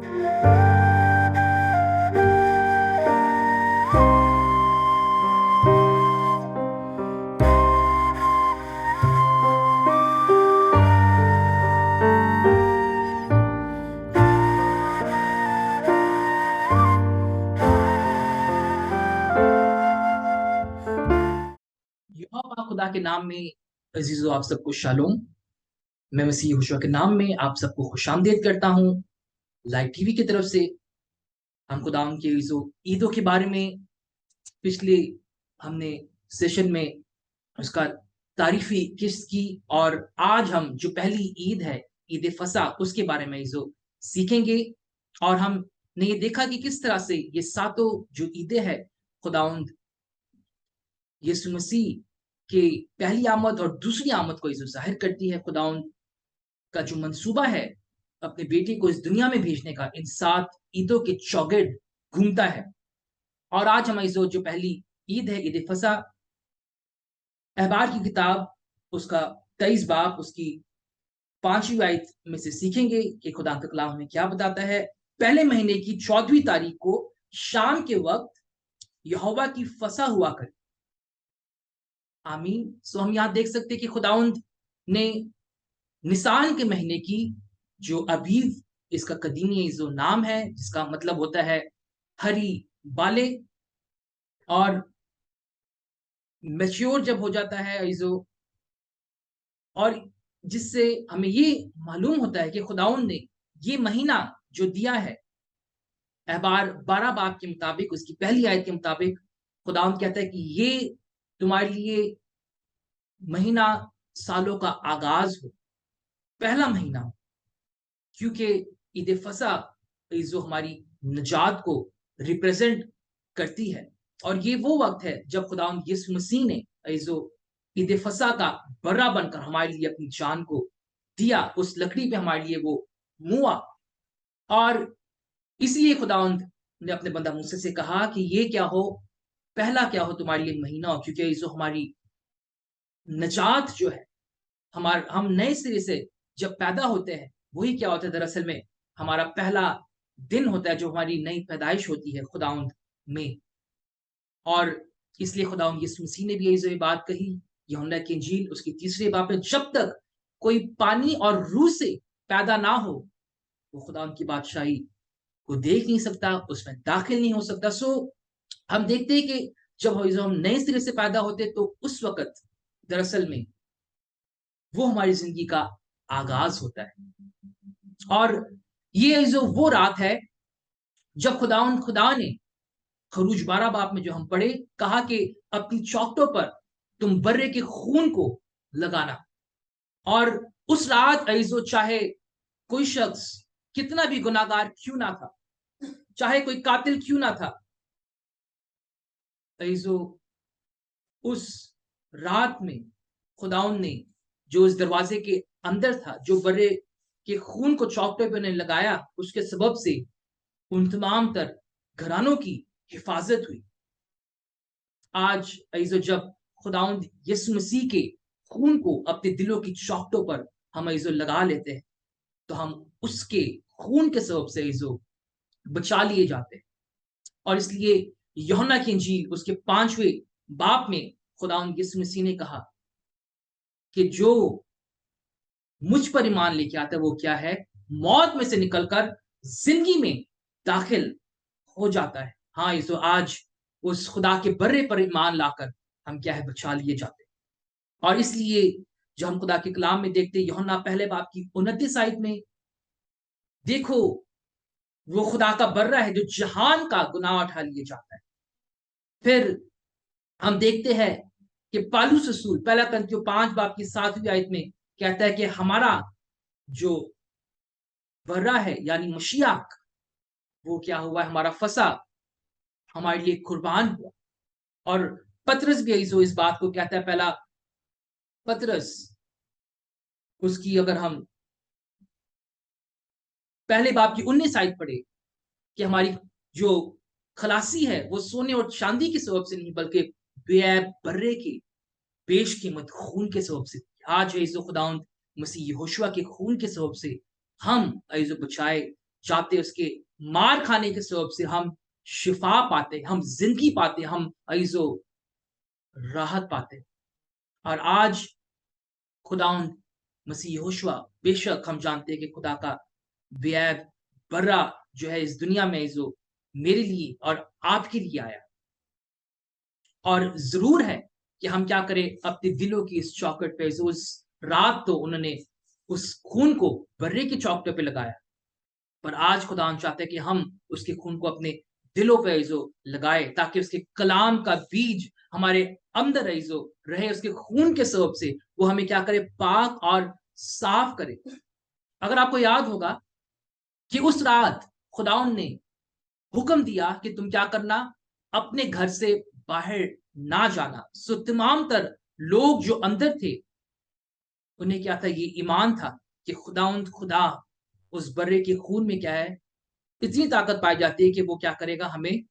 यहोवा खुदा के नाम में अजीजों आप सबको शालोम। मैं मसीह यहोशुआ के नाम में आप सबको खुशामदीद करता हूँ। लाइव टीवी की तरफ से हम खुदा के जो ईदों के बारे में पिछले हमने सेशन में उसका तारीफी किस्त की, और आज हम जो पहली ईद है ईद फसा उसके बारे में जो सीखेंगे। और हमने ये देखा कि किस तरह से ये सातों जो ईदें हैं खुदावंद यीशु मसीह के पहली आमद और दूसरी आमद को जो जाहिर करती है। खुदावंद का जो मंसूबा है अपने बेटे को इस दुनिया में भेजने का, इन 7 ईदों के चौगिर्द घूमता है। और आज हमारी जो पहली ईद है ईद फसा, अहबार की किताब उसका 23 बाब उसकी 5वीं आयत में से सीखेंगे कि खुदा का कलाम हमें क्या बताता है। पहले महीने की 14वीं तारीख को शाम के वक्त यहोवा की फसा हुआ करे। आमीन। सो हम यहाँ देख सकते हैं कि खुदावंद ने निसान के महीने की जो अबीब, इसका कदीमी जो नाम है जिसका मतलब होता है हरी बाले, और मैच्योर जब हो जाता है जो, और जिससे हमें ये मालूम होता है कि खुदाउन ने ये महीना जो दिया है, अहबार 12 बाब के मुताबिक उसकी पहली आयत के मुताबिक खुदाउन कहता है कि ये तुम्हारे लिए महीना सालों का आगाज हो, पहला महीना हो। क्योंकि ईद फसा जो हमारी निजात को रिप्रेजेंट करती है, और ये वो वक्त है जब खुदावंद यीशु मसीह ने जो ईद फसा का बर्रा बनकर हमारे लिए अपनी जान को दिया, उस लकड़ी पे हमारे लिए वो मुआ। और इसलिए खुदावंद ने अपने बंदा मूसा से कहा कि ये क्या हो, पहला क्या हो तुम्हारे लिए महीना हो, क्योंकि जो हमारी निजात जो है, हम नए सिरे से जब पैदा होते हैं, वही क्या होता है दरअसल में हमारा पहला दिन होता है जो हमारी नई पैदाइश होती है खुदावंद में। और इसलिए खुदावंद यीशु मसीह ने भी ये बात कही यूहन्ना की इंजील उसकी 3रे बाब में, जब तक कोई पानी और रूह से पैदा ना हो वो खुदावंद की बादशाही को देख नहीं सकता, उसमें दाखिल नहीं हो सकता। सो हम देखते हैं कि जब हम नए सिरे से पैदा होते तो उस वक्त दरअसल में वो हमारी जिंदगी का आगाज होता है। और ये जो वो रात है जब खुदा ने खरूज 12 बाब में जो हम पढ़े, कहा कि अपनी चौखटों पर तुम बर्रे के खून को लगाना। और उस रात अईजो चाहे कोई शख्स कितना भी गुनाहगार क्यों ना था, चाहे कोई कातिल क्यों ना था, अईजो उस रात में खुदाउन ने जो इस दरवाजे के अंदर था, जो बर्रे के खून को चौखटे पे ने लगाया, उसके सबब से उन तमाम तर घरानों की हिफाजत हुई। आज अईजो जब खुदाउन यीशु मसीह के खून को अपने दिलों की चौखटों पर हम अईजो लगा लेते हैं, तो हम उसके खून के सबब से अईजो बचा लिए जाते हैं। और इसलिए यूहन्ना की इंजील उसके 5वें बाब में खुदाउन यीशु मसीह ने कहा कि जो मुझ पर ईमान लेके आता है वो क्या है, मौत में से निकलकर जिंदगी में दाखिल हो जाता है। हाँ, ये तो आज उस खुदा के बर्रे पर ईमान लाकर हम क्या है बचा लिए जाते हैं। और इसलिए जो हम खुदा के कलाम में देखते हैं यूहन्ना पहले बाब की 29 आयत में, देखो वो खुदा का बर्रा है जो जहान का गुनाह उठा लिए जाता है। फिर हम देखते हैं कि पालूस रसूल पहला करंथियों 5 बाब की 7वीं आयत में कहता है कि हमारा जो बर्रा है यानी मशीयाक, वो क्या हुआ, हमारा फसा हमारे लिए कुर्बान हुआ। और पतरस भी जो इस बात को कहता है, पहला पतरस उसकी अगर हम पहले बाब की 19 आयत पढ़े कि हमारी जो खलासी है वो सोने और चांदी के सबब से नहीं बल्कि बेऐब बर्रे के बेशकीमत खून के सबब से। आज है जो खुदावंद मसीह यहोशुआ के खून के सबब से हम अईजो बचाए जाते उसके मार खाने के सबब से हम शिफा पाते, हम जिंदगी पाते, हम अईजो राहत पाते। और आज खुदावंद मसीह यहोशुआ, बेशक हम जानते हैं कि खुदा का बेअद बर्रा जो है इस दुनिया में जो मेरे लिए और आपके लिए आया। और जरूर है कि हम क्या करें, अपने दिलों की इस चौखट पे, उस रात तो उन्होंने उस खून को बर्रे की चौखट पे लगाया, पर आज खुदा चाहते हैं कि हम उसके खून को अपने दिलों पे जो लगाए, ताकि उसके कलाम का बीज हमारे अंदर जो रहे, उसके खून के सबब से वो हमें क्या करे, पाक और साफ करे। अगर आपको याद होगा कि उस रात खुदाउन ने हुक्म दिया कि तुम क्या करना, अपने घर से बाहर ना जाना। सो तमाम तर लोग जो अंदर थे, उन्हें क्या था, ये ईमान था कि खुदा उस बर्रे के खून में क्या है, इतनी ताकत पाई जाती है कि वो क्या करेगा, हमें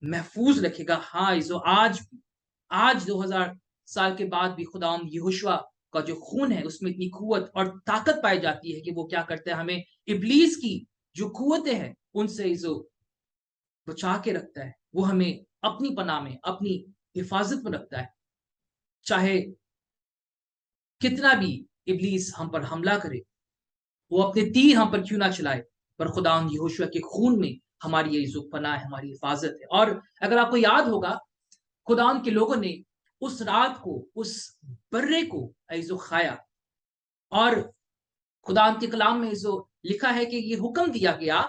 महफूज रखेगा। हाँ, जो आज 2000 साल के बाद भी खुदावंद यहोशुआ का जो खून है उसमें इतनी कुवत और ताकत पाई जाती है कि वो क्या करता है, हमें इब्लीस की जो कुवतें हैं उनसे जो बचा के रखता है। वो हमें अपनी पनाह में, अपनी हिफाजत में रखता है। चाहे कितना भी इब्लीस हम पर हमला करे, वो अपने तीर हम पर क्यों ना चलाए, पर खुदावंद यहोशुआ के खून में हमारी ये जो पनाह है, हमारी हिफाजत है। और अगर आपको याद होगा, खुदावंद के लोगों ने उस रात को, उस बर्रे को जो खाया, और खुदावंद के कलाम में जो लिखा है कि ये हुक्म दिया गया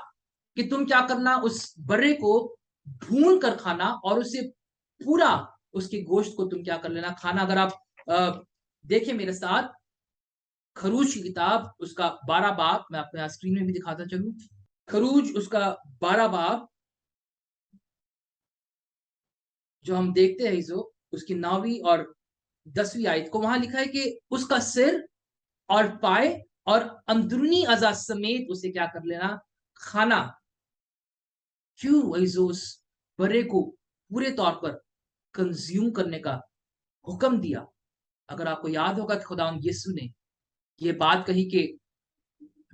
कि तुम क्या करना, उस बर्रे को भून कर खाना, और उसे पूरा, उसके गोश्त को तुम क्या कर लेना, खाना। अगर आप देखें मेरे साथ खरूज की किताब, उसका 12 बाब, मैं अपने स्क्रीन में भी दिखाता चलूं। खरूज उसका 12 बाब जो हम देखते हैं, जो उसकी 9वीं और 10वीं आयत को, वहां लिखा है कि उसका सिर और पाए और अंदरूनी अज़ा समेत उसे क्या कर लेना, खाना। क्यों? जो उस बर्रे को पूरे तौर पर कंज्यूम करने का हुक्म दिया। अगर आपको याद होगा कि खुदावंद यीशु ने ये बात कही कि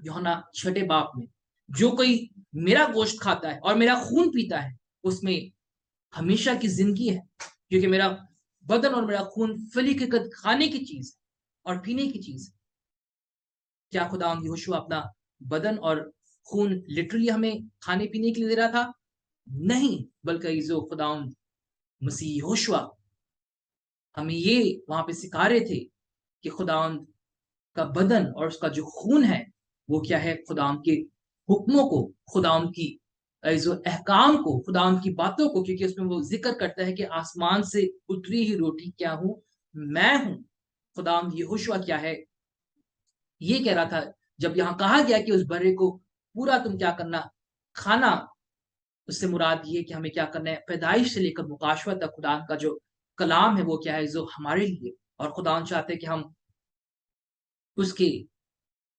यूहन्ना 6 बाब में, जो कोई मेरा गोश्त खाता है और मेरा खून पीता है, उसमें हमेशा की जिंदगी है, क्योंकि मेरा बदन और मेरा खून फलीकत खाने की चीज और पीने की चीज। क्या खुदावंद यहोशुआ अपना बदन और खून लिटरली हमें खाने पीने के लिए दे रहा था? नहीं, बल्कि जो खुदावंद मसीह यहोशुआ हमें ये वहां पे सिखा रहे थे कि खुदावंद का बदन और उसका जो खून है, वो क्या है, खुदावंद के हुक्मों को, खुदावंद की जो अहकाम को, खुदावंद की बातों को, क्योंकि उसमें वो जिक्र करता है कि आसमान से उतरी ही रोटी क्या हूं, मैं हूं। खुदावंद यहोशुआ क्या है, ये कह रहा था। जब यहाँ कहा गया कि उस बर्रे को पूरा तुम क्या करना, खाना, उससे मुराद ये कि हमें क्या करना है, पैदाइश से लेकर मुकाशवा तक खुदा का जो कलाम है वो क्या है, जो हमारे लिए। और खुदा चाहते हैं कि हम उसके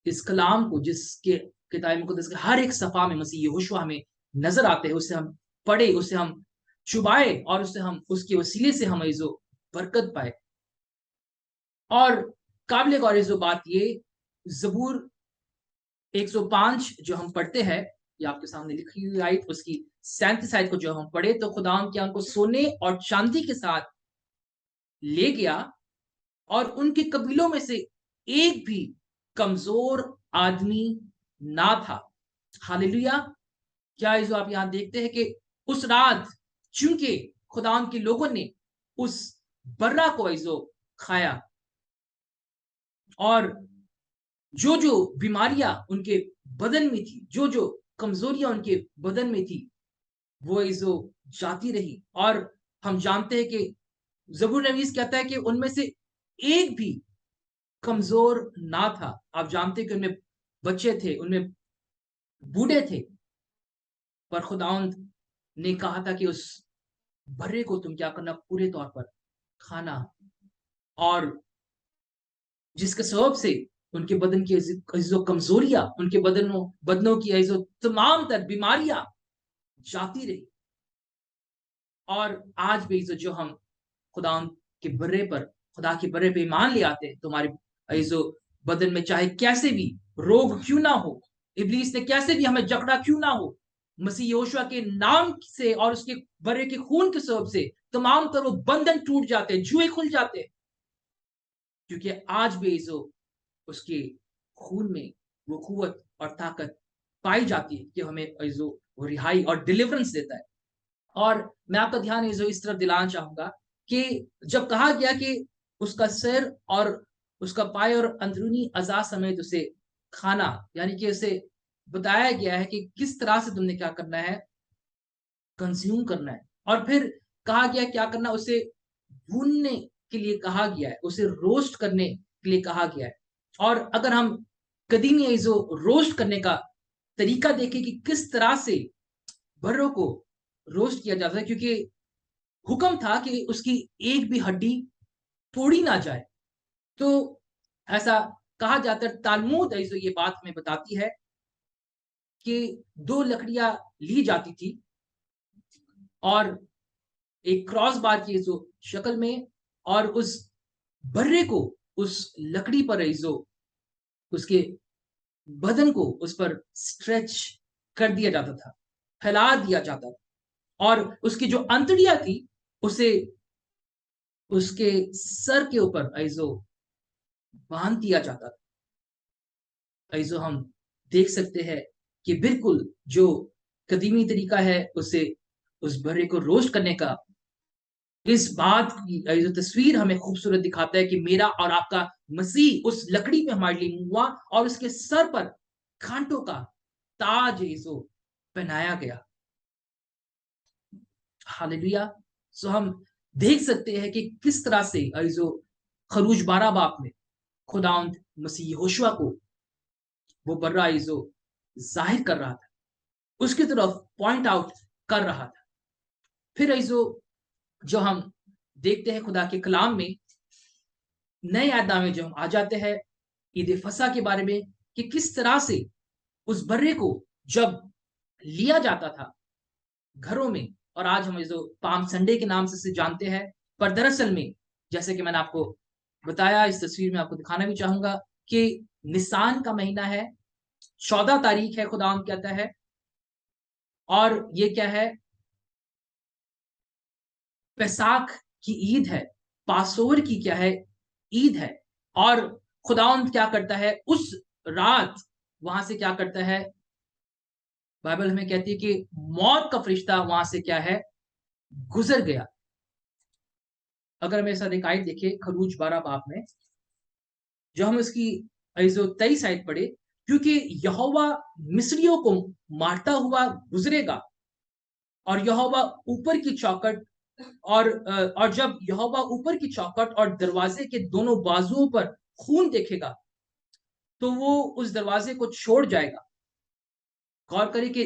इस कलाम को, जिसके किताब मुकद्दस के हर एक सफा में मसीह यहोशुआ हमें नजर आते हैं, उसे हम पढ़े, उसे हम चुबाए, और उससे हम, उसके वसीले से हम जो बरकत पाए। और काबिल गौर जो बात ये, जबूर 105 जो हम पढ़ते हैं, ये आपके सामने लिखी हुई आयत, उसकी 37 आयत को जो हम पढ़े, तो खुदा क्या उनको सोने और चांदी के साथ ले गया, और उनके कबीलों में से एक भी कमजोर आदमी ना था। हालेलुया। क्या है जो आप यहां देखते हैं कि उस रात, चूंकि खुदा के लोगों ने उस बर्रा को जो खाया, और जो जो बीमारियां उनके बदन में थी, जो जो कमजोरियां उनके बदन में थी, वो जो जाती रही। और हम जानते हैं कि जबूर नवीस कहता है कि उनमें से एक भी कमजोर ना था। आप जानते हैं कि उनमें बच्चे थे, उनमें बूढ़े थे, पर खुदावंद ने कहा था कि उस बर्रे को तुम क्या करना, पूरे तौर पर खाना, और जिसके सबब से उनके बदन की जो कमजोरियां, उनके बदनों की जो तमाम तर बीमारियां जाती रही। और आज भी जो हम खुदा के बर्रे पर, खुदा के बर्रे पे ईमान ले आते हैं, तुम्हारे जो बदन में चाहे कैसे भी रोग क्यों ना हो, इब्लीस ने कैसे भी हमें जकड़ा क्यों ना हो, मसीह यहोशू के नाम से और उसके बरे के खून के सबब से तमाम तरह बंधन टूट जाते हैं, जुए खुल जाते हैं, क्योंकि आज भी जो उसके खून में वो कुव्वत और ताकत पाई जाती है कि हमें जो वो रिहाई और डिलीवरेंस देता है। और मैं आपका ध्यान जो इस तरफ दिलाना चाहूंगा कि जब कहा गया कि उसका सिर और उसका पाय और अंदरूनी अज़ा समेत उसे खाना, यानी कि उसे बताया गया है कि किस तरह से तुमने क्या करना है, कंज्यूम करना है। और फिर कहा गया क्या करना, उसे भूनने के लिए कहा गया है, उसे रोस्ट करने के लिए कहा गया है। और अगर हम कदीमी जो रोस्ट करने का तरीका देखें कि किस तरह से बर्रों को रोस्ट किया जाता है, क्योंकि हुक्म था कि उसकी एक भी हड्डी तोड़ी ना जाए। तो ऐसा कहा जाता है, तालमूद जो ये बात हमें बताती है कि 2 लकड़ियां ली जाती थी और एक क्रॉस बार की जो शक्ल में, और उस बर्रे को उस लकड़ी पर जो उसके बदन को उस पर स्ट्रेच कर दिया जाता था, फैला दिया जाता था, और उसकी जो अंतड़ियां थी उसे उसके सर के ऊपर ऐसो बांध दिया जाता था। ऐसो हम देख सकते हैं कि बिल्कुल जो कदीमी तरीका है उसे उस बर्रे को रोस्ट करने का, इस बात की जो तस्वीर हमें खूबसूरत दिखाता है कि मेरा और आपका मसीह उस लकड़ी पे हमारे लिए हुआ और उसके सर पर कांटों का ताज जो पहनाया गया। हालेलुया। सो हम देख सकते हैं कि किस तरह से जो खरूज 12 बाप में खुदावंद मसीह यहोशुआ को वो बर्रा जो जाहिर कर रहा था, उसकी तरफ पॉइंट आउट कर रहा था। फिर जो हम देखते हैं खुदा के कलाम में नए आयदा में, जो हम आ जाते हैं ईद फसा के बारे में, कि किस तरह से उस बर्रे को जब लिया जाता था घरों में, और आज हम जो पाम संडे के नाम से इसे जानते हैं, पर दरअसल में जैसे कि मैंने आपको बताया, इस तस्वीर में आपको दिखाना भी चाहूंगा कि निसान का महीना है, 14 तारीख है, खुदा कहता है, और ये क्या है, पैसाख की ईद है, पासोवर की क्या है, ईद है। और खुदावंद क्या करता है उस रात, वहां से क्या करता है, बाइबल हमें कहती है कि मौत का फरिश्ता वहां से क्या है, गुजर गया। अगर मेरे साथ एक आयत देखिए खरूज 12 बाप में, जो हम इसकी जो 23 आयत पढ़े, क्योंकि यहोवा मिस्रियों को मारता हुआ गुजरेगा और यहोवा ऊपर की चौखट, और जब यहोवा ऊपर की चौखट और दरवाजे के दोनों बाजुओं पर खून देखेगा तो वो उस दरवाजे को छोड़ जाएगा। गौर करें कि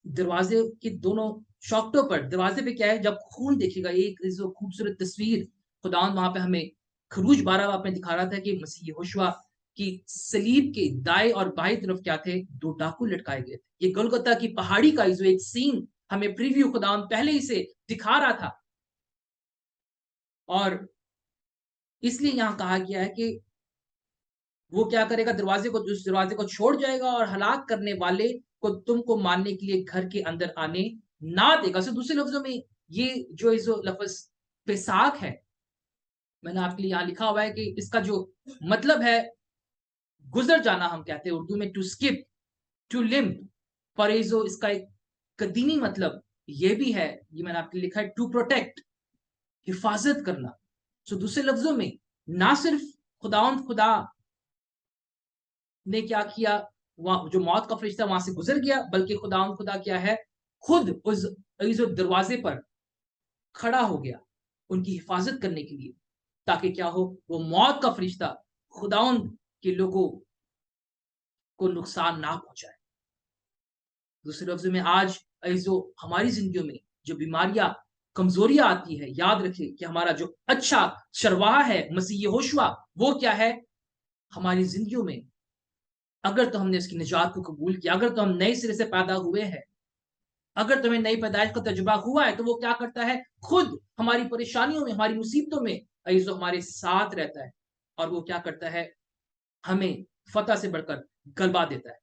दरवाजे के दोनों चौखटों पर, दरवाजे पे क्या है, जब खून देखेगा, एक जो खूबसूरत तस्वीर खुदावंद वहां पे हमें खरूज 12 बाब में दिखा रहा था कि मसीह यहोशुआ की सलीब के दाएं और बाएं तरफ क्या थे, 2 डाकू लटकाए गए थे। ये गोलगोता की पहाड़ी का जो एक सीन हमें प्रीव्यू खुदावंद पहले ही से दिखा रहा था, और इसलिए यहां कहा गया है कि वो क्या करेगा, दरवाजे को, उस दरवाजे को छोड़ जाएगा और हलाक करने वाले को तुमको मारने के लिए घर के अंदर आने ना देगा। सो दूसरे लफ्जों में ये जो लफ्ज पेसाक है, मैंने आपके लिए यहाँ लिखा हुआ है कि इसका जो मतलब है गुजर जाना, हम कहते हैं उर्दू में टू स्किप, टू लिम्प। पर ये जो इसका एक कदीमी मतलब ये भी है, ये मैंने आपके लिए लिखा है, टू प्रोटेक्ट, हिफाजत करना। सो दूसरे लफ्जों में ना सिर्फ खुदा ने क्या किया, वहां जो मौत का फरिश्ता वहां से गुजर गया, बल्कि खुदा क्या है, खुद उस जो दरवाजे पर खड़ा हो गया उनकी हिफाजत करने के लिए, ताकि क्या हो, वो मौत का फरिश्ता खुदाउंद के लोगों को नुकसान ना पहुंचाए। दूसरे लफ्ज में आज जो हमारी जिंदगियों में जो बीमारियां, कमजोरियां आती है, याद रखें कि हमारा जो अच्छा शरवाह है मसीह यहोशुआ, वो क्या है हमारी जिंदगियों में। अगर तो हमने उसकी निजात को कबूल किया, अगर तो हम नए सिरे से पैदा हुए हैं, अगर तुम्हें नई पैदाइश का तजुर्बा हुआ है, तो वो क्या करता है, खुद हमारी परेशानियों में, हमारी मुसीबतों में जो हमारे साथ रहता है, और वो क्या करता है, हमें फतह से बढ़कर गलबा देता है।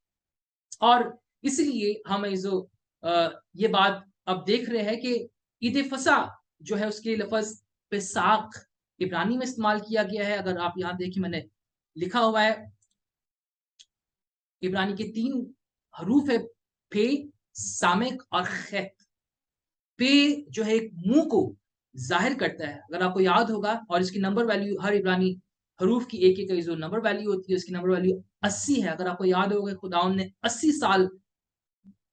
और इसलिए हम ये बात अब देख रहे हैं कि ईद फसा जो है उसके लफ्ज़ पेसाख इब्रानी में इस्तेमाल किया गया है। अगर आप यहाँ देखिए मैंने लिखा हुआ है, इब्रानी के 3 हरूफ है, पे, सामिक और खैत। पे जो है एक मुँह को ज़ाहिर करता है। अगर आपको याद होगा और इसकी नंबर वैल्यू हर इब्रानी हरूफ की एक-एक जो नंबर वैल्यू होती है, उसकी नंबर वैल्यू 80 है। अगर आपको याद होगा खुदावंद ने 80 साल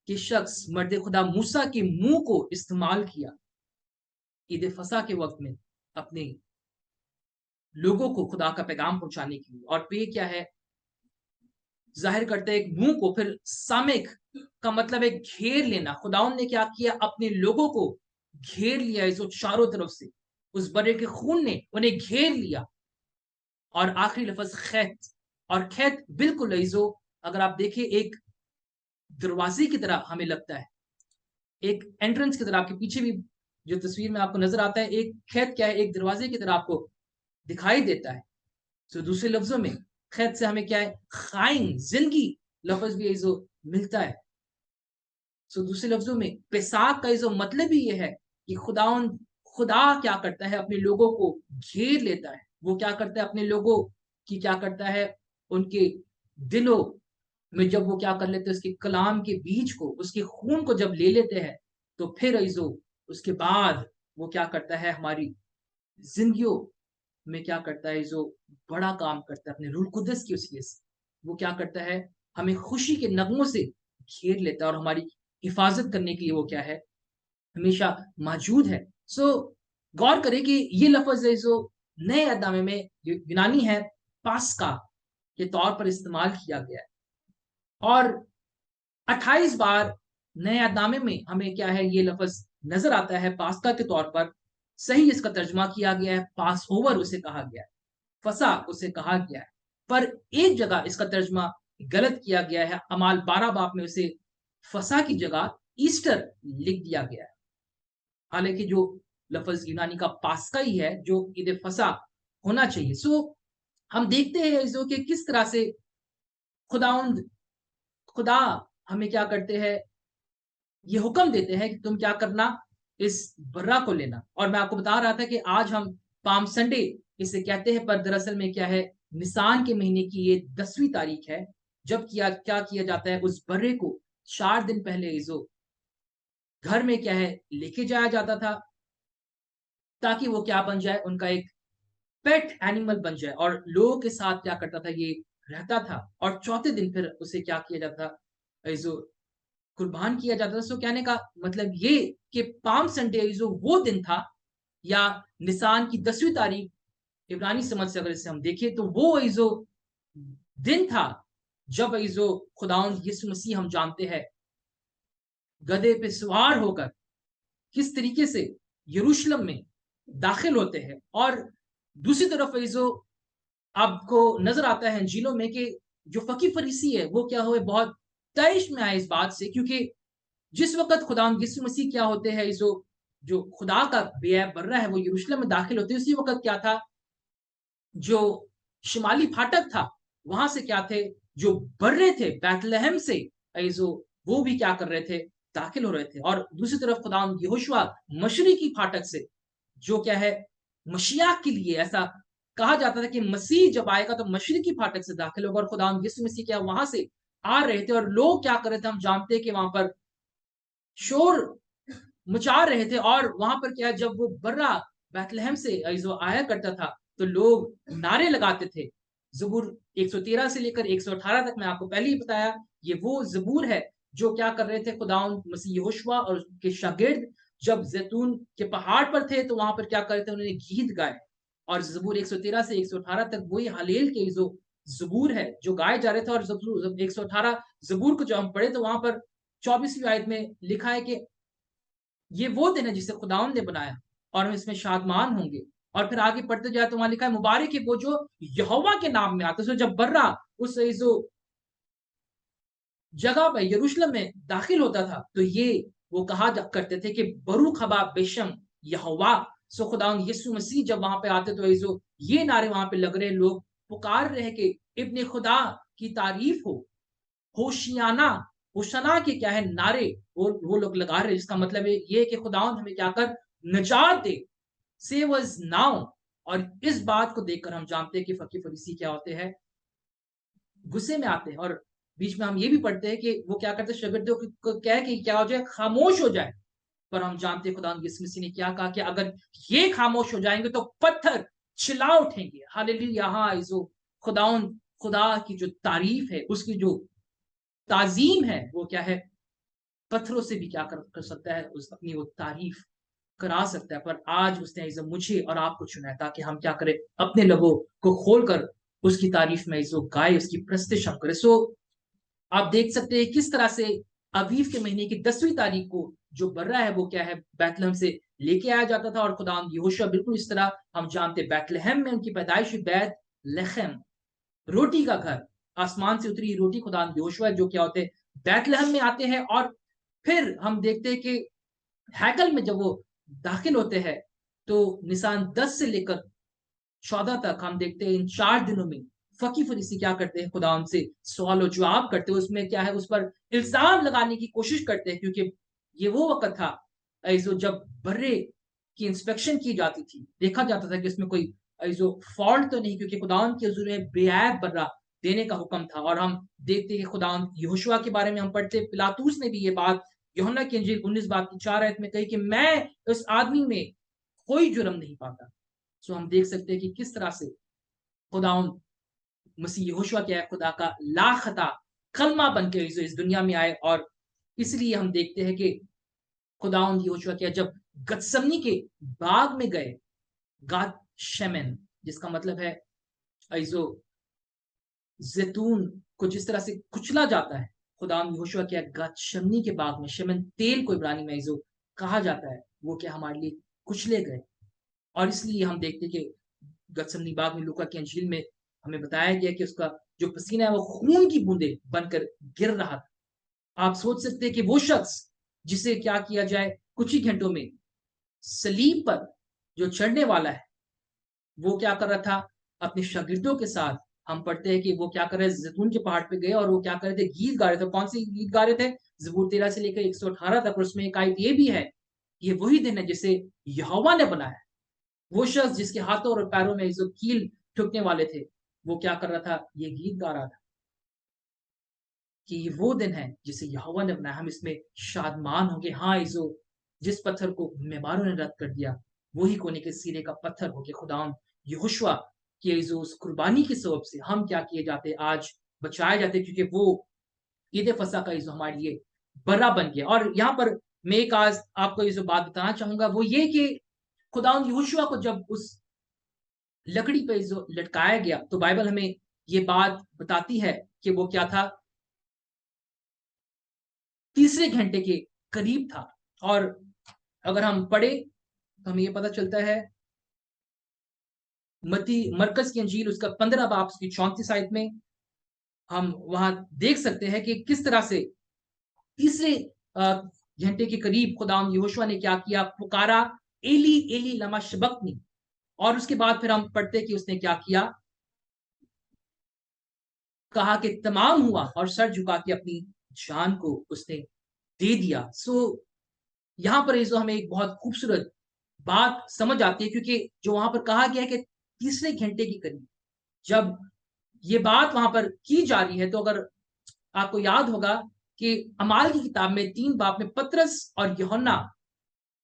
के शख्स मर्द खुदा मूसा के मुँह को इस्तेमाल किया ईद फसा के वक़्त में अपने लोगों को खुदा का पैगाम पहुँचाने के लिए। और पे क्या है? ज़ाहिर करते हैं एक मुँह को, फिर सामिक का मतलब है घेर लेना। खुदावंद ने क्या किया? अपने लोगों को घेर लिया इस चारों तरफ से। उस बर्रे के खून ने उन्हें घेर लिया। और आखिरी लफ़्ज़ खैत, और खैत बिल्कुल अगर आप देखें एक दरवाज़े की तरह हमें लगता है। एक एंट्रेंस की तरह आपके पीछे भी जो तस्वीर में आपको नज़र आता है, एक खैत क्या है? एक दरवाज़े की तरह आपको दिखाई देता है। तो दूसरे लफ्ज़ों में खैत से हमें क्या है? ख़ाइन, ज़िंदगी लफ़्ज़ भी मिलता है। सो दूसरे लफ्ज़ों में पेसाक का जो मतलब ही ये है कि खुदा क्या करता है? अपने लोगों को घेर लेता है। वो क्या करता है? अपने लोगों की क्या करता है? उनके दिलों में जब वो क्या कर लेते हैं? उसके कलाम के बीज को, उसके खून को जब ले लेते हैं, तो फिर उसके बाद वो क्या करता है? हमारी ज़िंदगियों में क्या करता है? बड़ा काम करता है अपने रूह कुद्दस की वसीले से। वो क्या करता है? हमें खुशी के नगमों से घेर लेता है और हमारी हिफाज़त करने के लिए वो क्या है? हमेशा मौजूद है। गौर करें कि ये लफ़्ज़ है नए अहदनामे में यूनानी है, पास्का के तौर पर इस्तेमाल किया गया है। और 28 बार नए अहदनामे में हमें क्या है? ये लफ़्ज़ नज़र आता है पास्का के तौर पर। सही इसका तर्जुमा किया गया है, पासओवर उसे कहा गया है, फसा उसे कहा गया है। पर एक जगह इसका तर्जुमा गलत किया गया है, अमाल 12 बाब में उसे फसा की जगह ईस्टर लिख दिया गया है। हालाँकि जो लफ़्ज़ यूनानी का पास्का ही है, जो ईद फसा होना चाहिए। हम देखते हैं कि किस तरह से खुदावंद खुदा हमें क्या करते हैं? ये हुक्म देते हैं कि तुम क्या करना? इस बर्रा को लेना। और मैं आपको बता रहा था कि आज हम पाम संडे इसे कहते हैं, पर दरअसल में क्या है? निसान के महीने की ये 10वीं तारीख है, जब क्या किया जाता है? उस बर्रे को 4 दिन पहले घर में क्या है? लेके जाया जाता था, ताकि वो क्या बन जाए? उनका एक पेट एनिमल बन जाए और लोगों के साथ क्या करता था? ये रहता था। और चौथे दिन फिर उसे क्या किया जाता था? कुर्बान किया जाता था। सो कहने का मतलब ये कि पाम संडे वो दिन था, या निसान की 10वीं तारीख इब्रानी समझ से अगर इसे हम देखें, तो वो दिन था जब खुदावंद यीशु मसीह हम जानते हैं गधे पे सवार होकर किस तरीके से यरूशलेम में दाखिल होते हैं। और दूसरी तरफ आपको नज़र आता है इंजीलों में कि जो फकीह फरीसी है, वो क्या हुए? बहुत तैश में आए इस बात से, क्योंकि जिस वक़्त खुदावंद यीशु मसीह क्या होते हैं, जो खुदा का बेऐब बर्रा है, वो यरूशलेम में दाखिल होते हैं, उसी वक़्त क्या था? जो शिमाली फाटक था, वहाँ से क्या थे? जो बर्रे थे बैतलहम से, जो वो भी क्या कर रहे थे? दाखिल हो रहे थे। और दूसरी तरफ खुदावंद यहोशू मशरिकी फाटक से, जो क्या है? मसीहा के लिए ऐसा कहा जाता था कि मसीह जब आएगा तो मशरिकी फाटक से दाखिल होगा, और खुदावंद यीशु मसीह क्या वहाँ से आ रहे थे। और लोग क्या कर रहे थे? हम जानते हैं कि वहाँ पर शोर मचा रहे थे। और वहाँ पर क्या है? जब वो बर्रा बैतलहम से जो आया करता था, तो लोग नारे लगाते थे। ज़बूर 113 से लेकर 118 तक मैं आपको पहले ही बताया, ये वो ज़बूर है जो क्या कर रहे थे? खुदावंद मसीह यहोशू और उसके शागिर्द जब ज़ैतून के पहाड़ पर थे, तो वहाँ पर क्या कर रहे थे? उन्होंने गीत गाए। और ज़बूर 113 से 118 तक वही हलेल के जो ज़बूर है, जो गाए जा रहे थे। और ज़बूर 118 ज़बूर को जब हम पढ़े, तो वहाँ पर 24वीं आयत में लिखा है कि ये वो दिन है जिसे खुदावंद ने बनाया, और हम इसमें शादमान होंगे। और फिर आगे पढ़ते जाए तो वहाँ लिखा है, मुबारक है वो जो यहोवा के नाम में आता है। जब बर्रा उस जो जगह पे यरूशलेम में दाखिल होता था, तो ये वो कहा करते थे कि बरूक हबा बेशम यहोवा। खुदावंद यीशु मसीह जब वहाँ पे आते, तो ये नारे वहाँ पे लग रहे, लोग पुकार रहे हैं कि इब्ने खुदा की तारीफ हो, होशियाना होशाना के क्या है नारे वो लोग लगा रहे हैं, जिसका मतलब है ये कि खुदावंद हमें क्या कर निजात दे, सेव अस नाउ। और इस बात को देखकर हम जानते हैं कि फकीर फरीसी क्या होते हैं, गुस्से में आते हैं। और बीच में हम ये भी पढ़ते हैं कि वो क्या करते हैं, शागिर्दों को कह के क्या हो जाए, खामोश हो जाए। पर हम जानते हैं खुदावंद यीशु मसीह ने क्या कहा कि अगर ये खामोश हो जाएंगे तो पत्थर चिल्ला उठेंगे। हालेलुया। हाँ, जो खुदावंद खुदा की जो तारीफ है, उसकी जो ताजीम है, वो क्या है, पत्थरों से भी क्या कर सकता है, उस अपनी वो तारीफ करा सकता है। पर आज उसने इज़्ज़त मुझे और आपको चुना है ताकि हम क्या करें, अपने लबों को खोलकर उसकी तारीफ में जो गाए, उसकी प्रस्तिश हम करें। सो आप देख सकते हैं किस तरह से अवीव के महीने की 10वीं तारीख को जो बर्रा है वो क्या है, बैतलहम से लेके आया जाता था। और खुदावंद यहोशू बिल्कुल इस तरह हम जानते हैं, बैतलहम में उनकी पैदाइश हुई। बैत लहम, रोटी का घर, आसमान से उतरी रोटी खुदावंद यहोशू है, जो क्या होते हैं, बैतलहम में आते हैं। और फिर हम देखते हैं कि हैकल में जब वो दाखिल होते हैं तो निसान 10 से लेकर 14 तक हम देखते हैं, इन 4 दिनों में फकी फरीसी क्या करते हैं, खुदा उनसे सवाल और जवाब करते हैं। उसमें क्या है, उस पर इल्जाम लगाने की कोशिश करते हैं, क्योंकि ये वो वक्त था जो जब बर्रे की इंस्पेक्शन की जाती थी, देखा जाता था कि इसमें कोई जो फॉल्ट तो नहीं, क्योंकि खुदावन के हुजूर में बेऐब बर्रा देने का हुक्म था। और हम देखते हैं कि खुदावन यहोशुआ के बारे में हम पढ़ते हैं, पिलातूस ने भी ये बात यूहन्ना की इंजील 19 बाब की 4 आयत में कही कि मैं उस आदमी में कोई जुर्म नहीं पाता। सो हम देख सकते हैं कि किस तरह से खुदावंद मसीह यहोशुआ क्या है, खुदा का लाखता कलमा बन के इस दुनिया में आए। और इसलिए हम देखते हैं कि खुदावंद यहोशुआ क्या, जब गतसमनी के बाग में गए, गाद शेमेन, जिसका मतलब है जो जैतून को जिस तरह से कुचला जाता है, खुदावंद यहोशुआ क्या, गतशमनी के बाग में, शेमेन तेल को इब्रानी में जो कहा जाता है, वो क्या हमारे लिए कुचले गए। और इसलिए हम देखते हैं कि गतसमनी बाग में लूका की अंजील में हमें बताया गया कि उसका जो पसीना है वो खून की बूंदें बनकर गिर रहा था। आप सोच सकते हैं कि वो शख्स जिसे क्या किया जाए, कुछ ही घंटों में सलीब पर जो चढ़ने वाला है, वो क्या कर रहा था, अपने शागिर्दों के साथ हम पढ़ते हैं कि वो क्या कर रहे थे, जैतून के पहाड़ पे गए और वो क्या कर रहे थे, गीत गा रहे थे। कौन सी गीत गा रहे थे, जबूर 13 से लेकर 118 तक। और उसमें एक आयत ये भी है, ये वही दिन है जिसे यहोवा ने बनाया। वो शख्स जिसके हाथों और पैरों में जो कील ठुकने वाले थे, वो क्या कर रहा था, ये गीत गा रहा था कि ये वो दिन है जिसे यहोवा ने बनाया, हम इसमें शादमान होंगे। हाँ, इजो जिस पत्थर को मेमारों ने रद्द कर दिया, वही कोने के सिरे का पत्थर हो गया। खुदाम यहोशुआ की जो उस कुर्बानी के सबब से हम क्या किए जाते, आज बचाए जाते, क्योंकि वो ईद फसा का जो हमारे लिए बड़ा बन गया। और यहाँ पर मैं एक आज आपको ये जो बात बताना चाहूंगा, वो ये कि खुदाम यहोशुआ को जब उस लकड़ी पे जो लटकाया गया, तो बाइबल हमें ये बात बताती है कि वो क्या था, तीसरे घंटे के करीब था। और अगर हम पढ़े तो हमें ये पता चलता है, मती मरकज की अंजील उसका 15 बाब उसकी 34 आयत में हम वहां देख सकते हैं कि किस तरह से तीसरे घंटे के करीब खुदाम यहोशुआ ने क्या किया, पुकारा, एली एली लमा शबक्तनी। और उसके बाद फिर हम पढ़ते कि उसने क्या किया, कहा कि तमाम हुआ, और सर झुका के अपनी जान को उसने दे दिया। सो यहाँ पर जो हमें एक बहुत खूबसूरत बात समझ आती है, क्योंकि जो वहां पर कहा गया है कि तीसरे घंटे के करीब जब ये बात वहां पर की जा रही है, तो अगर आपको याद होगा कि अमाल की किताब में 3 बाब में पतरस और यूहन्ना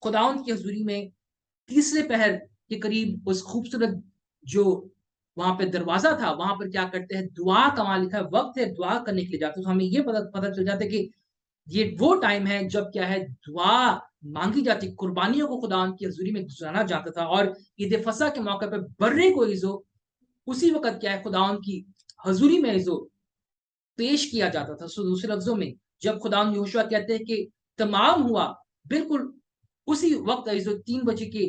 खुदावंद की हजूरी में तीसरे पहर के करीब उस खूबसूरत जो वहां पे दरवाजा था, वहां पर क्या करते हैं, दुआ का, वहां लिखा है वक्त है दुआ करने के लिए जाते हैं। तो हमें ये पता चल जाता है कि ये वो टाइम है जब क्या है, दुआ मांगी जाती, कुर्बानियों को खुदा की हजूरी में गुजारा जाता था। और ईद फसा के मौके पर बर्रे को इजो उसी वक्त क्या है, खुदा की हजूरी में इजो पेश किया जाता था। सो दूसरे लफ्जों में जब खुदा यहोशुआ कहते हैं कि तमाम हुआ, बिल्कुल उसी वक्त इजो 3 बजे के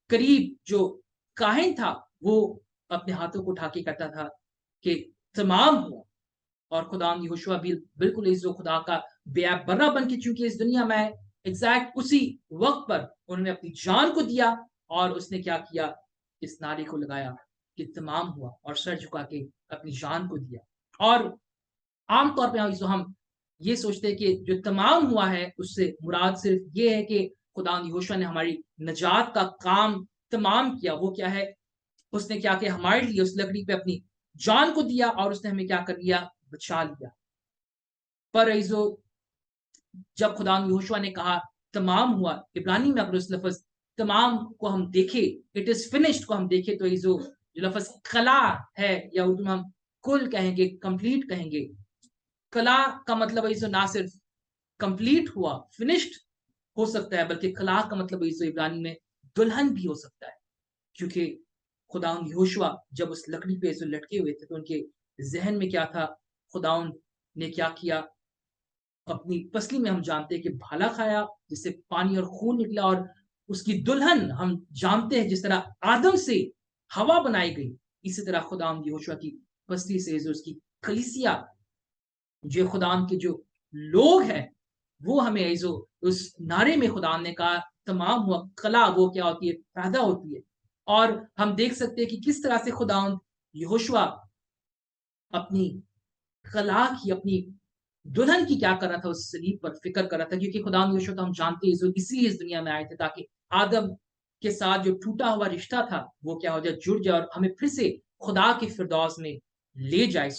करीब जो काहिन था, वो अपने हाथों को उठा के कहता था कि तमाम हुआ। और खुदा यहोशुआ भी बिल्कुल इस जो खुदा का बेबर्रा बन के, चूंकि इस दुनिया में एग्जैक्ट उसी वक्त पर उन्होंने अपनी जान को दिया, और उसने क्या किया, इस नारे को लगाया कि तमाम हुआ, और सर झुका के अपनी जान को दिया। और आमतौर पर जो हम ये सोचते हैं कि जो तमाम हुआ है उससे मुराद सिर्फ ये है कि खुदावंद यहोशू ने हमारी निजात का काम तमाम किया। वो क्या है? उसने क्या किया? हमारे लिए उस लकड़ी पे अपनी जान को दिया और उसने हमें क्या कर लिया? बचा लिया। पर अज़ीज़ों, जब खुदावंद यहोशू ने कहा तमाम हुआ, इब्रानी में अगर उस लफ्ज़ तमाम को हम देखें, इट इज़ फिनिश्ड को हम देखें, तो अज़ीज़ों जो लफ्ज़ कला है, या उर्दू में हम कुल कहेंगे, कंप्लीट कहेंगे। कला का मतलब अज़ीज़ों ना सिर्फ कंप्लीट हुआ, फिनिश्ड हो सकता है, बल्कि कला का मतलब अज़ीज़ों इब्रानी में दुल्हन भी हो सकता है। क्योंकि खुदावंद यहोशू जब उस लकड़ी पे जो लटके हुए थे, तो उनके ज़हन में क्या था? खुदावंद ने क्या किया? अपनी पसली में हम जानते हैं कि भाला खाया, जिससे पानी और खून निकला, और उसकी दुल्हन हम जानते हैं जिस तरह आदम से हवा बनाई गई, इसी तरह खुदावंद यहोशू की पसली से जो उसकी कलीसिया, जो खुदावंद के जो लोग हैं, वो हमें जो उस नारे में खुदावंद ने कहा तमाम हुआ, कला वो क्या होती है? पैदा होती है। और हम देख सकते हैं कि किस तरह से खुदावंद यहोशू अपनी कला की, अपनी दुल्हन की क्या कर रहा था? उस सलीब पर फ़िक्र कर रहा था, क्योंकि खुदावंद यीशु तो हम जानते हैं, जो इसलिए इस दुनिया में आए थे ताकि आदम के साथ जो टूटा हुआ रिश्ता था, वो क्या हो जाए? जुड़ जाए और हमें फिर से खुदा के फिरदौस में ले जाए।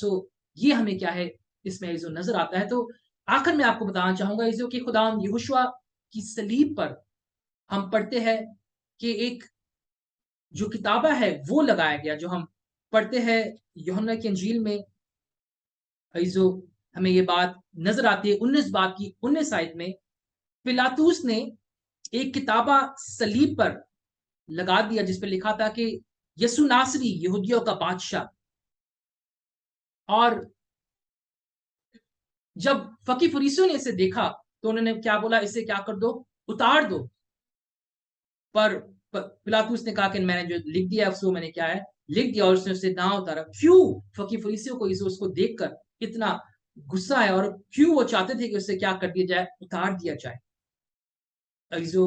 ये हमें क्या है? इसमें जो नज़र आता है। तो आखिर में आपको बताना चाहूँगा जो कि खुदावंद यहोशू की सलीब पर हम पढ़ते हैं कि एक जो किताबा है वो लगाया गया, जो हम पढ़ते हैं यूहन्ना की इंजील में, जो हमें ये बात नज़र आती है 19 बाब की 19 आयत में, पिलातुस ने एक किताबा सलीब पर लगा दिया जिस पे लिखा था कि यसु नासरी यहूदियों का बादशाह। और जब फकी फरीसियों ने इसे देखा, तो उन्होंने क्या बोला? इसे क्या कर दो? उतार दो। पर पिलातुस ने कहा कि मैंने जो लिख दिया है, सो मैंने क्या है? लिख दिया, और उसने उसे ना उतारा। क्यों? फकी फरीसियों को उसको देखकर इतना गुस्सा है, और क्यों वो चाहते थे कि उसे क्या कर दिया जाए? उतार दिया जाए। जो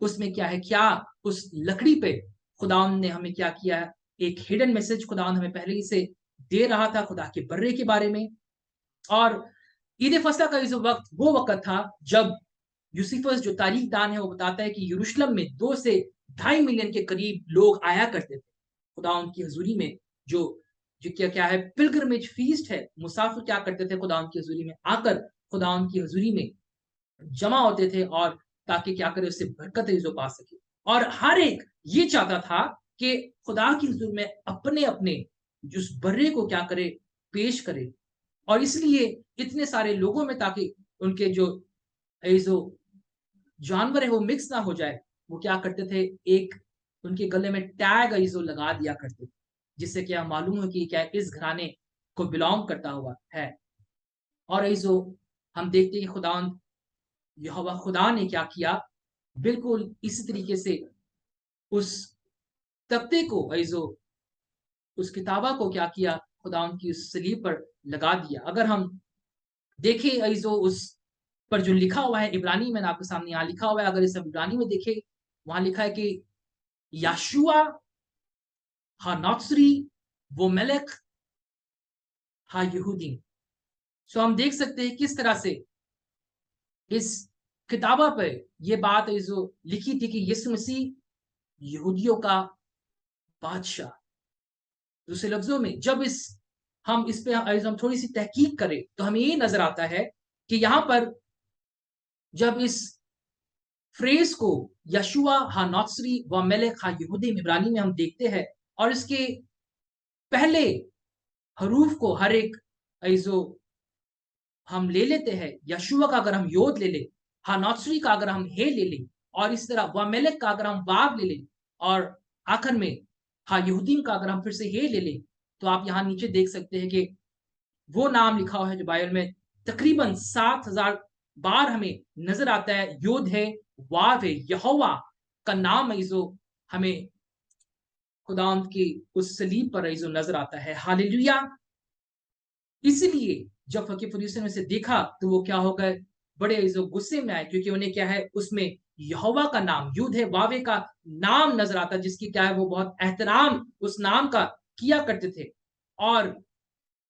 उसमें क्या है? क्या उस लकड़ी पे खुदावंद ने हमें क्या किया है? एक हिडन मैसेज खुदावंद हमें पहले ही से दे रहा था खुदा के बर्रे के बारे में। और ईद फसह का जो वक़्त, वो वक़्त था जब यूसिफस जो तारीख दान है, वो बताता है कि यरूशलेम में 2 से ढाई मिलियन के करीब लोग आया करते थे खुदावंद की हज़ूरी में। जो जो क्या क्या है? पिलग्रिमेज फीस्ट है। मुसाफिर क्या करते थे? खुदावंद की हज़ूरी में आकर खुदावंद की हज़ूरी में जमा होते थे, और ताकि क्या करे? उससे बरकत जो पा सके। और हर एक ये चाहता था कि खुदा की हुजूर में अपने-अपने जो उस बर्रे को क्या करे? पेश करे। और इसलिए इतने सारे लोगों में, ताकि उनके जो ये जो जानवर है वो मिक्स ना हो जाए, वो क्या करते थे? एक उनके गले में टैग जो लगा दिया करते थे, जिससे क्या मालूम हो कि क्या इस घराने को बिलॉन्ग करता हुआ है। और ये जो हम देखते हैं कि खुदावंद यहोवा खुदा ने क्या किया? बिल्कुल इसी तरीके से उस तख्ते को जो उस किताबा को क्या किया? खुदावंद की उस सलीब पर लगा दिया। अगर हम देखें जो उस पर जो लिखा हुआ है, इब्रानी मैंने आपके सामने यहाँ लिखा हुआ है, अगर इसे इब्रानी में देखें, वहाँ लिखा है कि याशुआ हा-नोत्सरी वो मेलेक हा-यहूदी। हम देख सकते हैं किस तरह से इस किताबा पे ये बात जो लिखी थी कि यीशु मसीह यहूदियों का बादशाह। दूसरे लफ्ज़ों में, जब हम इस पे हम थोड़ी-सी तहकीक करें, तो हमें ये नज़र आता है कि यहाँ पर जब इस फ्रेज़ को यशुआ हा-नोत्सरी व मेलेक हा-यहूदी इब्रानी में हम देखते हैं, और इसके पहले हरूफ को हर एक जो हम ले लेते हैं, यशुआ का अगर हम योद ले लें, हा-नोत्सरी का अगर हम हे ले लें, और इस तरह व मेलेक का अगर हम वाव ले लें, और आखिर में हा-यहूदीम का अगर हम फिर से हे ले लें, तो आप यहाँ नीचे देख सकते हैं कि वो नाम लिखा हुआ है जो बाइबल में तकरीबन 7000 बार हमें नज़र आता है। योद है, वाव है, यहोवा का नाम है जो हमें खुदावंद की उस सलीब पर है जो नज़र आता है। हालेलुया! इसलिए जब फकीर फरीसियों ने उसे देखा, तो वो क्या हो गए? बड़े जो गुस्से में आए, क्योंकि उन्हें क्या है? उसमें यहोवा का नाम, युद्ध है, वावे का नाम नज़र आता है, जिसकी क्या है? वो बहुत एहतराम उस नाम का किया करते थे। और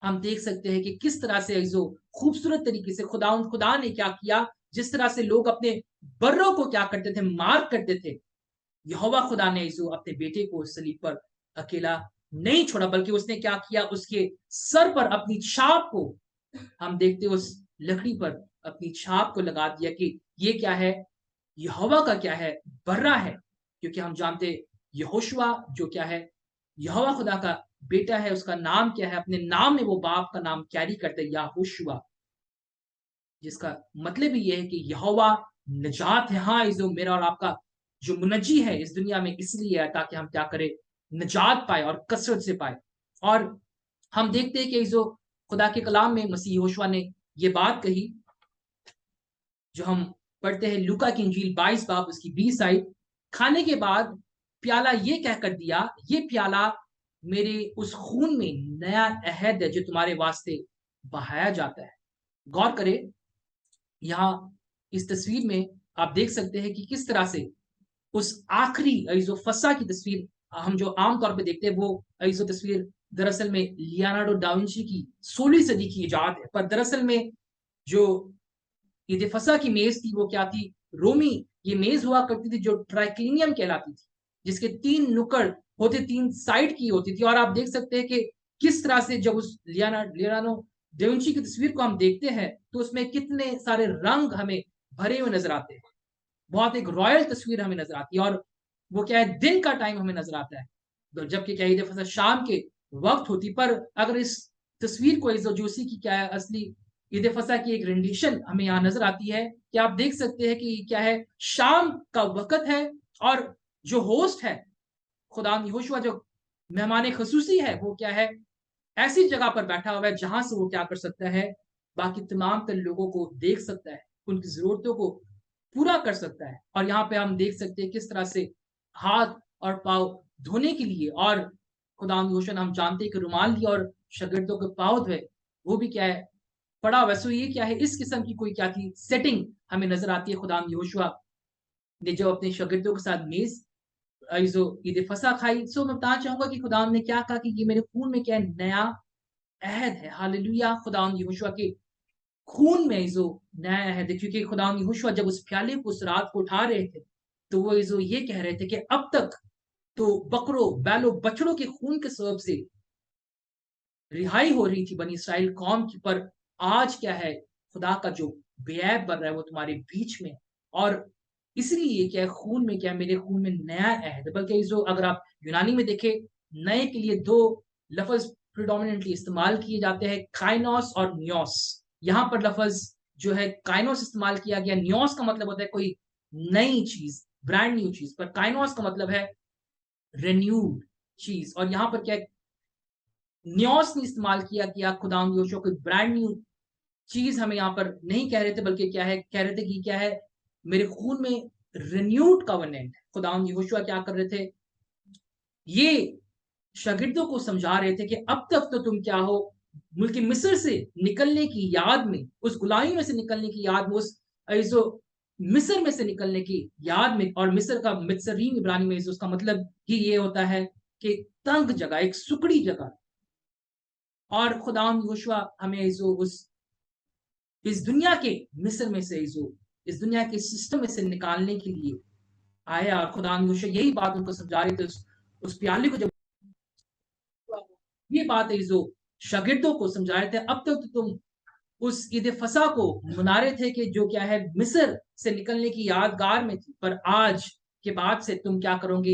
हम देख सकते हैं कि किस तरह से जो खूबसूरत तरीके से खुदा ने क्या किया, जिस तरह से लोग अपने बर्रों को क्या करते थे, मार करते थे। यहोवा खुदा ने जो अपने बेटे को सलीब पर अकेला नहीं छोड़ा, बल्कि उसने क्या किया, उसके सर पर अपनी छाप को, हम देखते हैं उस लकड़ी पर अपनी छाप को लगा दिया कि ये क्या है, यहोवा का क्या है, बर्रा है। क्योंकि हम जानते यहोशुआ जो क्या है, यहोवा खुदा का बेटा है, उसका नाम क्या है, अपने नाम में वो बाप का नाम कैरी करते हैं, याहोशुआ, जिसका मतलब ही ये है कि यहोवा निजात है। हाँ, ये जो मेरा और आपका जो मुनज्जी है इस दुनिया में इसलिए है ताकि हम क्या करें, निजात पाए और कसरत से पाए। और हम देखते हैं कि जो खुदा के कलाम में मसीह यहोशुआ ने ये बात कही, जो हम पढ़ते हैं लूका की इंजील 22 बाब उसकी 20 आई, खाने के बाद प्याला ये कहकर दिया, ये प्याला मेरे उस खून में नया अहद है जो तुम्हारे वास्ते बहाया जाता है। गौर करें, यहाँ इस तस्वीर में आप देख सकते हैं कि किस तरह से उस आखिरी जो फसा की तस्वीर हम जो आम तौर पे देखते हैं, वो जो तस्वीर दरअसल में लियोनार्डो डा विंची की 16वीं सदी की इजाद है। पर दरअसल में जो ईद फसा की मेज थी वो क्या थी, रोमी ये मेज हुआ करती थी जो ट्राइक्लिनियम कहलाती थी, जिसके 3 नुक्कड़ होते, 3 साइड की होती थी। और आप देख सकते हैं कि किस तरह से जब उस लियोनार्डो डा विंची की तस्वीर को हम देखते हैं तो उसमें कितने सारे रंग हमें भरे हुए नजर आते हैं। बहुत एक रॉयल तस्वीर हमें नजर आती है। और वो क्या है, दिन का टाइम हमें नजर आता है, तो जबकि क्या ईद फसह शाम के वक्त होती। पर अगर इस तस्वीर को जोशी की क्या है असली ईद फसह की एक रेंडिशन हमें यहाँ नजर आती है कि आप देख सकते हैं कि क्या है, शाम का वक्त है और जो होस्ट है खुदा यहोशुआ, जो मेहमान खसूसी है, वो क्या है, ऐसी जगह पर बैठा हुआ है जहां से वो क्या कर सकता है, बाकी तमाम तर लोगों को देख सकता है, उनकी जरूरतों को पूरा कर सकता है। और यहाँ पे हम देख सकते हैं किस तरह से हाथ और पाव धोने के लिए, और खुदा यहोशुआ हम जानते हैं कि रुमाल लिया और शागिर्दों के पाव धोए, वो भी क्या है, पड़ा हुआ। सो ये क्या है, इस किस्म की कोई क्या थी सेटिंग हमें नजर आती है। खुदा यहोशुआ ने जो अपने शागिर्दों के साथ मेज जो ईद फसा खाई, सो मैं बताना चाहूंगा कि खुदा ने क्या कहा कि ये मेरे खून में क्या है, नया अहद है। हालेलुया, खुदा यहोशुआ के खून में जो नया अहद है। क्योंकि खुदा यहोशुआ जब उस प्याले को उस रात को उठा रहे थे, तो वो जो ये कह रहे थे कि अब तक तो बकरों बैलों बछड़ों के खून के सबब से रिहाई हो रही थी बनी इसराइल कौम की, पर आज क्या है, खुदा का जो बेऐब बन रहा है वो तुम्हारे बीच में। और इसलिए क्या है, खून में क्या है, मेरे खून में नया अहद है। बल्कि जो अगर आप यूनानी में देखें, नए के लिए 2 लफ्ज प्रिडोमिनेंटली इस्तेमाल किए जाते हैं, काइनोस और नियोस। यहाँ पर लफ्ज जो है काइनोस इस्तेमाल किया गया, नियोस का मतलब होता है कोई नई चीज, ब्रांड न्यू चीज, पर काइनोस का मतलब है रेन्यूड चीज। और यहाँ पर क्या है, न्योस ने इस्तेमाल किया कि आप खुदा योशुआ कोई ब्रांड न्यू चीज हमें यहाँ पर नहीं कह रहे थे, बल्कि क्या है, कह रहे थे कि क्या है, मेरे खून में रिन्यूड कवनेंट। खुदा यहोशुआ क्या कर रहे थे, ये शागिर्दों को समझा रहे थे कि अब तक तो तुम क्या हो, मुल्क मिस्र से निकलने की याद में, उस गुलामी में से निकलने की याद में, उस जो मिस्र में से निकलने की याद में। और मिस्र का मित्सरीन इब्रानी में उसका मतलब ही ये होता है कि तंग जगह, एक सुकड़ी जगह। और खुदाम यहोशुआ हमें जो उस इस दुनिया के मिस्र में से, जो इस दुनिया के सिस्टम में से निकालने के लिए आया। और खुदाम यहोशुआ यही बात उनको समझा रहे थे। उस प्याले को जब ये बात है जो शागिर्दों को समझा रहे थे, अब तक तो तुम उस ईद फसा को मना रहे थे कि जो क्या है, मिस्र से निकलने की यादगार में थी, पर आज के बाद से तुम क्या करोगे,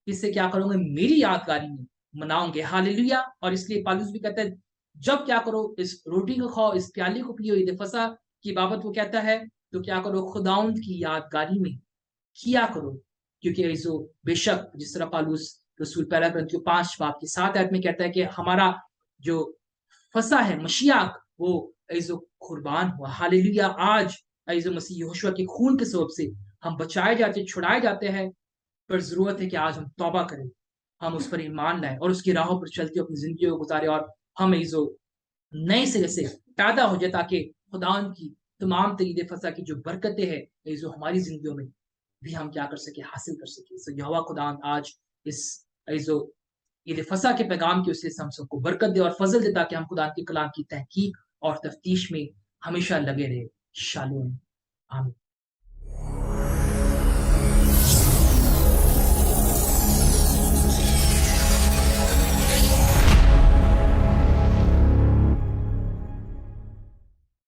इससे क्या करोगे, मेरी यादगारी में मनाओगे। हालेलुया। और इसलिए पौलुस भी कहता है, जब क्या करो, इस रोटी को खाओ, इस प्याले को पियो, ईद फसा की बाबत वो कहता है, तो क्या करो, खुदाउंद की यादगारी में किया करो। क्योंकि जो बेशक जिस तरह पौलुस रसूल पहला कुरिन्थियों 5 बाब की 7 आयत में कहता है कि हमारा जो फसा है मशियाक, वो जो कुर्बान हुआ। हालेलुया। आज जो मसीह यहोशुआ के खून के सबब से हम बचाए जाते, छुड़ाए जाते हैं, पर जरूरत है कि आज हम तौबा करें, हम उस पर ईमान लाएं और उसकी राहों पर चलते अपनी जिंदगी को गुजारे, और हम जो नए सिरे से पैदा हो जाए, ताकि खुदा की तमाम तरीके फसा की जो बरकतें हैं, ये जो हमारी जिंदगियों में भी हम क्या कर सके, हासिल कर सके। सो यहोवा खुदा आज इस जो ये लिफ़सा के पैगाम की वसीले से हम सबको बरकत दे और फ़ज़ल दे ताकि हम खुदा की कलाम की तहकीक और तफ़तीश में हमेशा लगे रहें। शालोम। आमीन।